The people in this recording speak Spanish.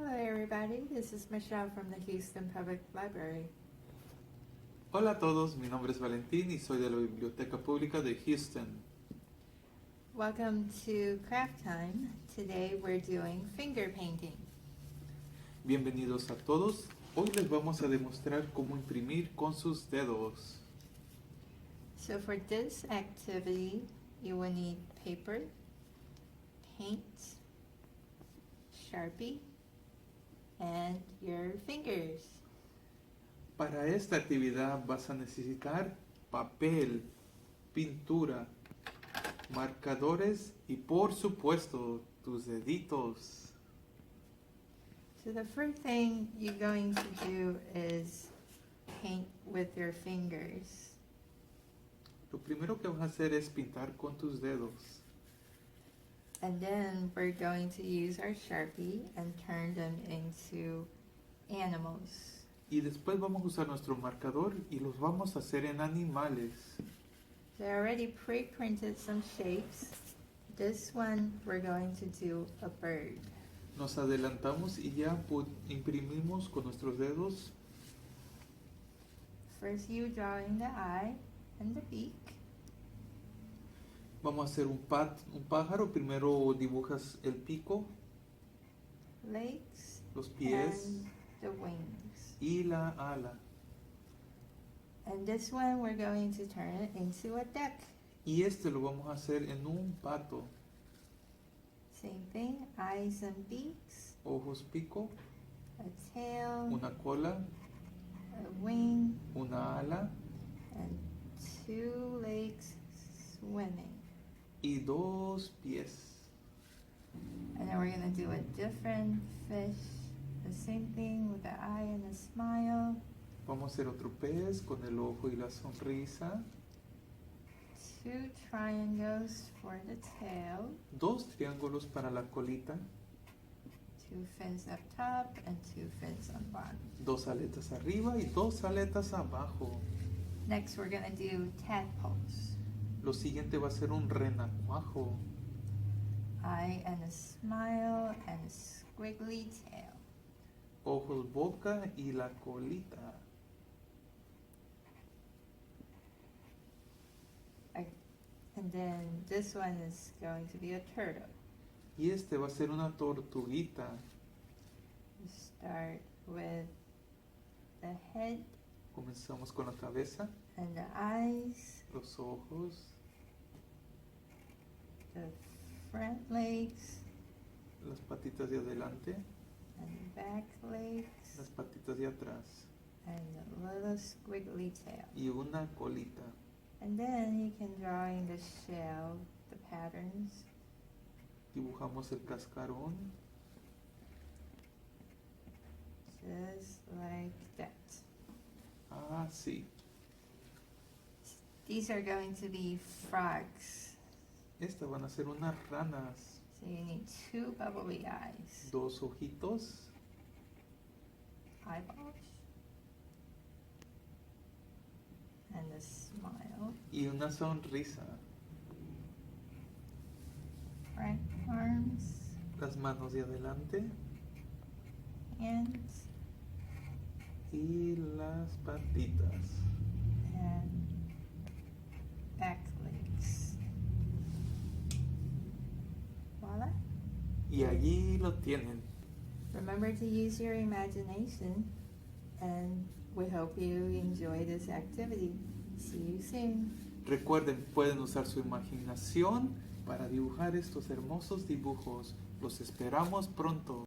Hello everybody, this is Michelle from the Houston Public Library. Hola a todos, mi nombre es Valentin y soy de la Biblioteca Pública de Houston. Welcome to Craft Time. Today we're doing finger painting. Bienvenidos a todos. Hoy les vamos a demostrar cómo imprimir con sus dedos. So for this activity, you will need paper, paint, Sharpie, and your fingers. Para esta actividad vas a necesitar papel, pintura, marcadores y por supuesto tus deditos. So the first thing you're going to do is paint with your fingers. Lo primero que vas a hacer es pintar con tus dedos. And then we're going to use our Sharpie and turn them into animals. Y después vamos a usar nuestro marcador y los vamos a hacer en animales. So I already pre-printed some shapes. This one we're going to do a bird. Nos adelantamos y ya imprimimos con nuestros dedos. First you drawing the eye and the beak. Vamos a hacer un pájaro. Primero dibujas el pico, Legs los pies and the wings. y la ala. And this one we're going to turn it into a duck. Y este lo vamos a hacer en un pato. Same thing, eyes and beaks, Ojos, pico, a tail, una cola, a wing, una ala and two legs swimming. y dos pies. And then we're going to do a different fish. The same thing with the eye and the smile. Vamos a hacer otro pez con el ojo y la sonrisa. Two triangles for the tail. Dos triángulos para la colita. Two fins up top and two fins on bottom. Dos aletas arriba y dos aletas abajo. Next we're going to do tadpoles. Lo siguiente va a ser un renacuajo. Eye and a smile and a squiggly tail. Ojos, boca y la colita. And then this one is going to be a turtle. Y este va a ser una tortuguita. You start with the head Comenzamos con la cabeza, and the eyes, los ojos, the front legs las patitas de adelante, and the back legs, las patitas de atrás and a little squiggly tail. y una colita. And then you can draw in the shell, the patterns. Dibujamos el cascarón, Just like that. así. These are going to be frogs. Estas van a ser unas ranas, So you need two bubbly eyes. dos ojitos, Eyeballs. And a smile. y una sonrisa. Front arms. Las manos de adelante Hands. y las patitas. And back legs. Voila. Y allí lo tienen. Remember to use your imagination, and we hope you enjoy this activity. See you soon. Recuerden, pueden usar su imaginación para dibujar estos hermosos dibujos. Los esperamos pronto.